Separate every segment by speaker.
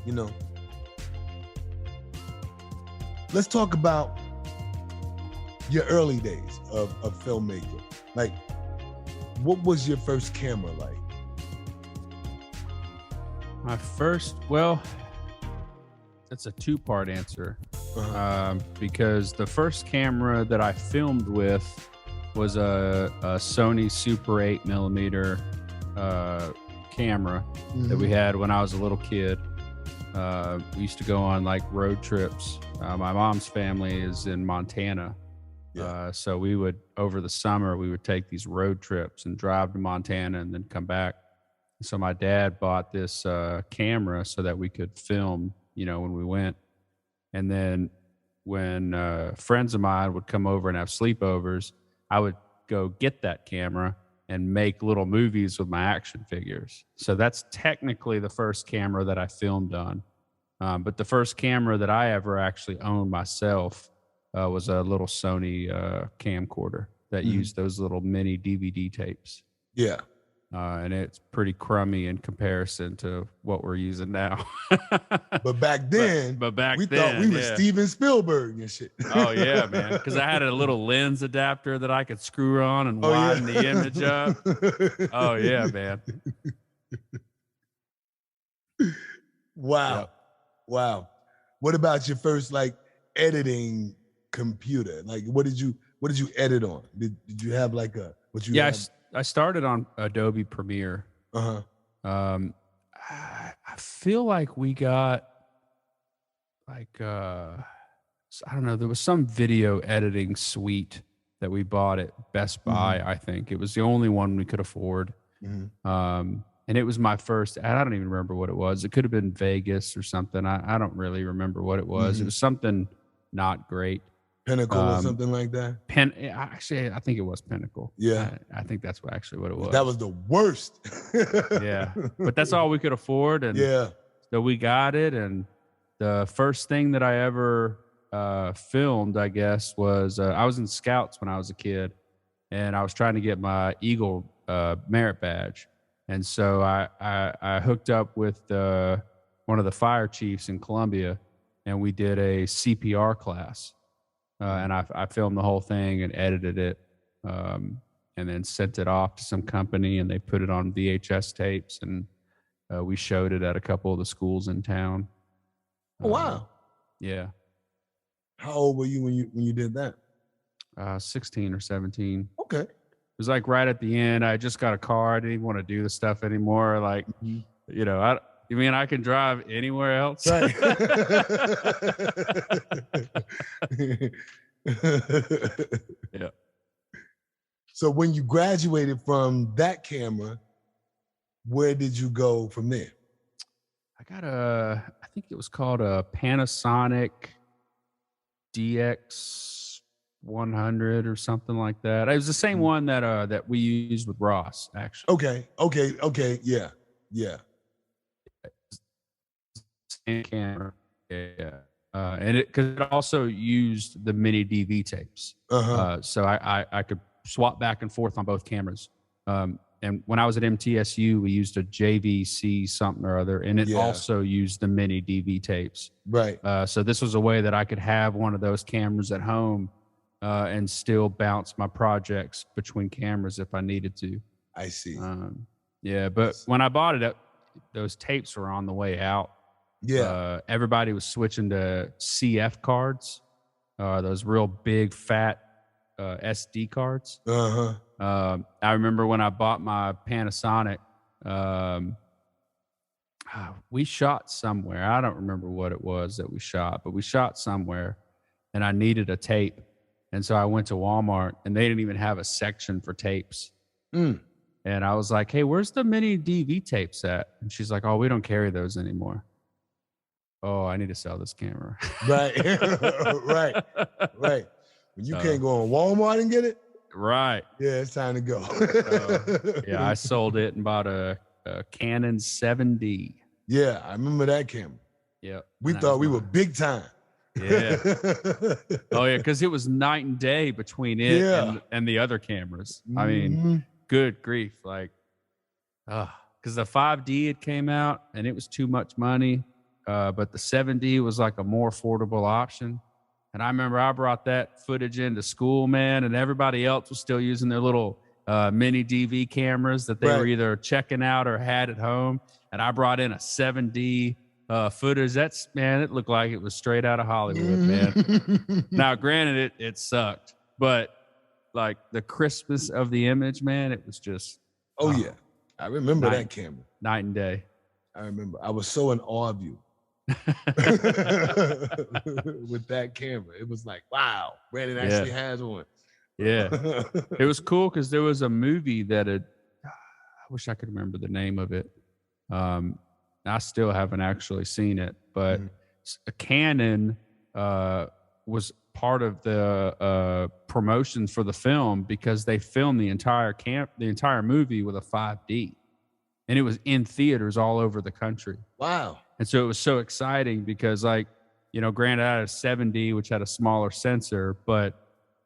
Speaker 1: you know. Let's talk about your early days of filmmaking. Like, what was your first camera like?
Speaker 2: My first, well, that's a two-part answer. Because the first camera that I filmed with was a Sony Super 8 millimeter camera that we had when I was a little kid. We used to go on like road trips. My mom's family is in Montana. So we would, over the summer, we would take these road trips and drive to Montana and then come back. So my dad bought this camera so that we could film, you know, when we went. And then when friends of mine would come over and have sleepovers, I would go get that camera and make little movies with my action figures. So that's technically the first camera that I filmed on. But the first camera that I ever actually owned myself was a little Sony camcorder that used those little mini DVD tapes.
Speaker 1: Yeah.
Speaker 2: And it's pretty crummy in comparison to what we're using now.
Speaker 1: But back then,
Speaker 2: but back
Speaker 1: we
Speaker 2: then,
Speaker 1: thought we were Steven Spielberg and shit.
Speaker 2: Oh yeah, man. Because I had a little lens adapter that I could screw on and widen the image up. Oh yeah, man.
Speaker 1: Wow.
Speaker 2: Yep.
Speaker 1: Wow. What about your first like editing computer? Like what did you edit on? Did you have like a what you
Speaker 2: I started on Adobe Premiere. I feel like we got like I don't know, there was some video editing suite that we bought at Best Buy. I think it was the only one we could afford. And it was my first, I don't even remember what it was. It could have been Vegas or something. I don't really remember what it was. It was something not great.
Speaker 1: Pinnacle or something like that?
Speaker 2: Actually, I think it was Pinnacle.
Speaker 1: Yeah.
Speaker 2: I think that's actually what it was.
Speaker 1: That was the worst.
Speaker 2: Yeah. But that's all we could afford. And so we got it. And the first thing that I ever filmed, I guess, was I was in Scouts when I was a kid. And I was trying to get my Eagle merit badge. And so I hooked up with one of the fire chiefs in Columbia. And we did a CPR class. And I filmed the whole thing and edited it, and then sent it off to some company, and they put it on VHS tapes, and we showed it at a couple of the schools in town.
Speaker 1: Oh, wow!
Speaker 2: Yeah.
Speaker 1: How old were you when you did that?
Speaker 2: 16 or 17.
Speaker 1: Okay.
Speaker 2: It was like right at the end. I just got a car. I didn't even want to do the stuff anymore. Like, you know, you mean I can drive anywhere else?
Speaker 1: Right.
Speaker 2: Yeah.
Speaker 1: So when you graduated from that camera, where did you go from there?
Speaker 2: I got I think it was called a Panasonic DX100 or something like that. It was the same one that we used with Ross, actually.
Speaker 1: Okay. Yeah.
Speaker 2: Camera, and because it also used the mini DV tapes, so I could swap back and forth on both cameras. And when I was at MTSU, we used a JVC something or other, and it also used the mini DV tapes.
Speaker 1: Right.
Speaker 2: So this was a way that I could have one of those cameras at home and still bounce my projects between cameras if I needed to.
Speaker 1: I see.
Speaker 2: But when I bought it, those tapes were on the way out.
Speaker 1: Yeah.
Speaker 2: Everybody was switching to CF cards, those real big fat SD cards. I remember when I bought my Panasonic, we shot somewhere. I don't remember what it was that we shot, but we shot somewhere, and I needed a tape. And so I went to Walmart, and they didn't even have a section for tapes. And I was like, hey, where's the mini DV tapes at? And she's like, oh, we don't carry those anymore. Oh, I need to sell this camera.
Speaker 1: Right. Right. When you can't go on Walmart and get it.
Speaker 2: Right.
Speaker 1: Yeah, it's time to go.
Speaker 2: I sold it and bought a Canon 7D.
Speaker 1: Yeah, I remember that camera.
Speaker 2: Yeah.
Speaker 1: We thought we were big time.
Speaker 2: Yeah. Oh, yeah, because it was night and day between it and the other cameras. I mean, good grief. Like, because the 5D had came out and it was too much money. but the 7D was like a more affordable option. And I remember I brought that footage into school, man, and everybody else was still using their little mini DV cameras that they were either checking out or had at home. And I brought in a 7D footage. That's, man, it looked like it was straight out of Hollywood, man. Now, granted, it sucked, but like the crispness of the image, man, it was just.
Speaker 1: Oh yeah, I remember that camera.
Speaker 2: Night and day.
Speaker 1: I remember. I was so in awe of you with that camera. It was like, wow, Brandon actually has one.
Speaker 2: Yeah, it was cool because there was a movie that I wish I could remember the name of it. I still haven't actually seen it, but a Canon was part of the promotions for the film because they filmed the entire movie with a 5D, and it was in theaters all over the country.
Speaker 1: Wow!
Speaker 2: And so it was so exciting because, like, you know, granted, I had a 7D which had a smaller sensor, but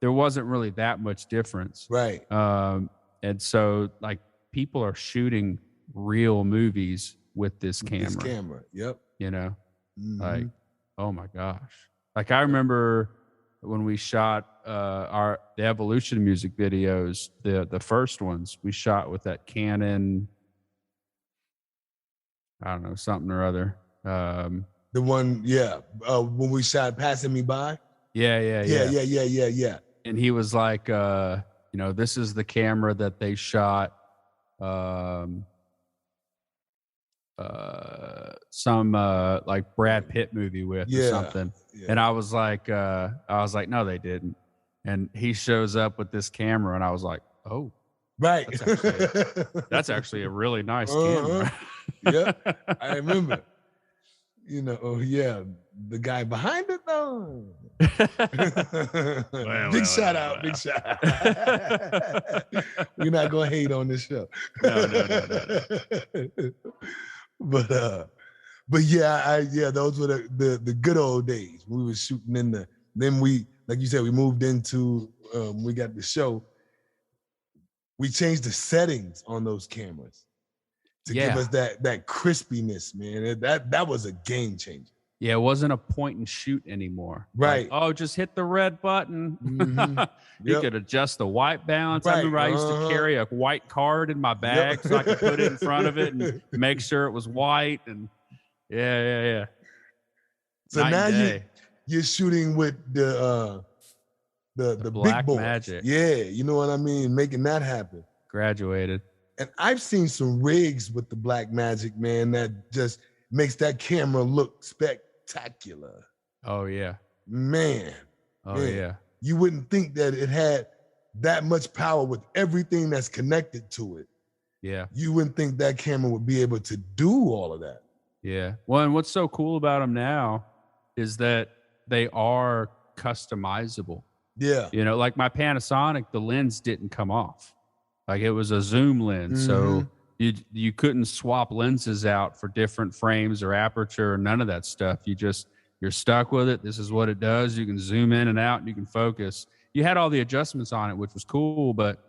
Speaker 2: there wasn't really that much difference.
Speaker 1: Right.
Speaker 2: And so, like, people are shooting real movies with this camera.
Speaker 1: Yep.
Speaker 2: You know, like, oh my gosh. Like, I remember when we shot the Evolution music videos, the first ones we shot with that Canon, I don't know, something or other.
Speaker 1: The one, when we shot Passing Me By. Yeah.
Speaker 2: And he was like, you know, this is the camera that they shot some like Brad Pitt movie with or something. Yeah. And I was like, no, they didn't. And he shows up with this camera, and I was like, oh,
Speaker 1: right.
Speaker 2: That's actually a really nice camera.
Speaker 1: Yeah, I remember. You know, the guy behind it though. Big shout out. We're not gonna hate on this show.
Speaker 2: No.
Speaker 1: But yeah, those were the good old days. We were shooting then we, like you said, we moved into we got the show. We changed the settings on those cameras to give us that crispiness, man. That was a game changer.
Speaker 2: Yeah, it wasn't a point and shoot anymore.
Speaker 1: Right.
Speaker 2: Like, oh, just hit the red button. You could adjust the white balance. Right. I remember I used to carry a white card in my bag so I could put it in front of it and make sure it was white. And yeah.
Speaker 1: So now you're shooting with the
Speaker 2: Black
Speaker 1: big boys.
Speaker 2: Magic.
Speaker 1: Yeah, you know what I mean? Making that happen.
Speaker 2: Graduated.
Speaker 1: And I've seen some rigs with the Black Magic, man, that just makes that camera look spectacular.
Speaker 2: Oh, yeah.
Speaker 1: Man.
Speaker 2: Yeah.
Speaker 1: You wouldn't think that it had that much power with everything that's connected to it.
Speaker 2: Yeah.
Speaker 1: You wouldn't think that camera would be able to do all of that.
Speaker 2: Yeah. Well, and what's so cool about them now is that they are customizable.
Speaker 1: Yeah.
Speaker 2: You know, like my Panasonic, the lens didn't come off. Like, it was a zoom lens. So you couldn't swap lenses out for different frames or aperture or none of that stuff. You're stuck with it. This is what it does. You can zoom in and out and you can focus. You had all the adjustments on it, which was cool, but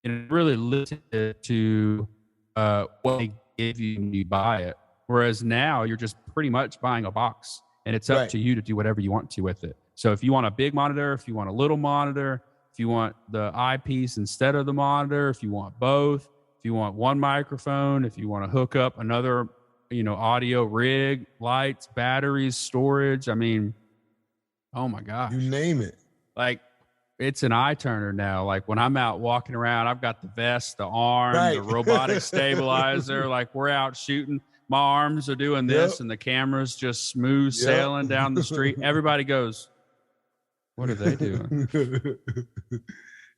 Speaker 2: it really limited to what they give you when you buy it. Whereas now you're just pretty much buying a box, and it's up to you to do whatever you want to with it. So if you want a big monitor, if you want a little monitor, if you want the eyepiece instead of the monitor, if you want both, if you want one microphone, if you want to hook up another, audio rig, lights, batteries, storage. I mean, oh my gosh.
Speaker 1: You name it.
Speaker 2: Like, it's an eye turner now. Like, when I'm out walking around, I've got the vest, the arm, the robotic stabilizer. Like, we're out shooting. My arms are doing this and the camera's just smooth sailing down the street. Everybody goes, what are they doing?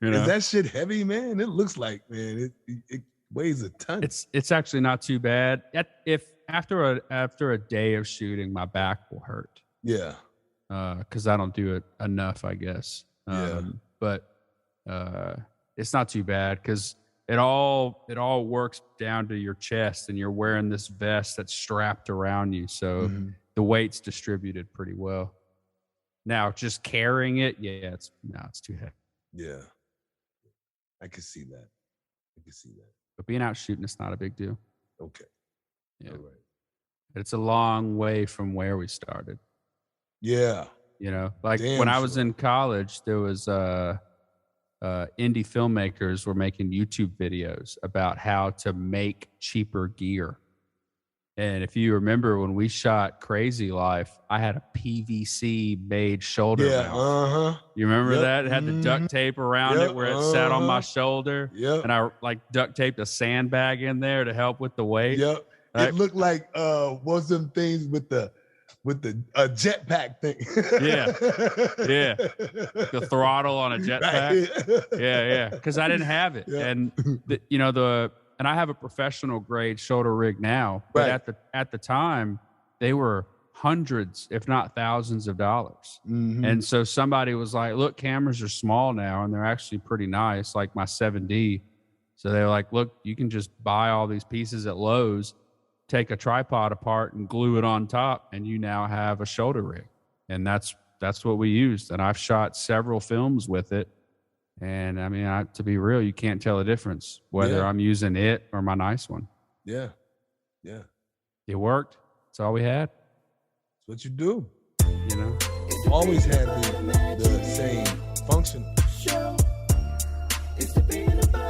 Speaker 1: Is that shit heavy, man? It looks like, man, it weighs a ton.
Speaker 2: It's actually not too bad. If after a day of shooting, my back will hurt.
Speaker 1: Yeah.
Speaker 2: Because I don't do it enough, I guess. But it's not too bad because it all works down to your chest, and you're wearing this vest that's strapped around you, so the weight's distributed pretty well. Now, just carrying it, it's too heavy.
Speaker 1: Yeah, I can see that.
Speaker 2: But being out shooting, it's not a big deal.
Speaker 1: Okay.
Speaker 2: Yeah.
Speaker 1: All right.
Speaker 2: It's a long way from where we started.
Speaker 1: Yeah.
Speaker 2: You know, like
Speaker 1: Damn
Speaker 2: when I was
Speaker 1: sure.
Speaker 2: in college, there was indie filmmakers were making YouTube videos about how to make cheaper gear. And if you remember when we shot Crazy Life, I had a PVC made shoulder
Speaker 1: Yeah.
Speaker 2: mount. You remember
Speaker 1: Yep.
Speaker 2: that? It had the duct tape around it where it sat on my shoulder.
Speaker 1: Yep.
Speaker 2: And I like duct taped a sandbag in there to help with the weight.
Speaker 1: Yep.
Speaker 2: Right?
Speaker 1: It looked like what's them things with the jetpack thing.
Speaker 2: Yeah. Yeah. The throttle on a jetpack. Yeah. Because I didn't have it.
Speaker 1: Yeah.
Speaker 2: And and I have a professional grade shoulder rig now, but at the time they were hundreds, if not thousands of dollars.
Speaker 1: Mm-hmm.
Speaker 2: And so somebody was like, look, cameras are small now and they're actually pretty nice, like my 7D. So they were like, look, you can just buy all these pieces at Lowe's, take a tripod apart and glue it on top, and you now have a shoulder rig. And that's what we used. And I've shot several films with it. And I mean, to be real, you can't tell the difference whether I'm using it or my nice one.
Speaker 1: Yeah. Yeah.
Speaker 2: It worked. That's all we had.
Speaker 1: That's what you do.
Speaker 2: You know?
Speaker 1: Always had the same function.
Speaker 3: It's the being about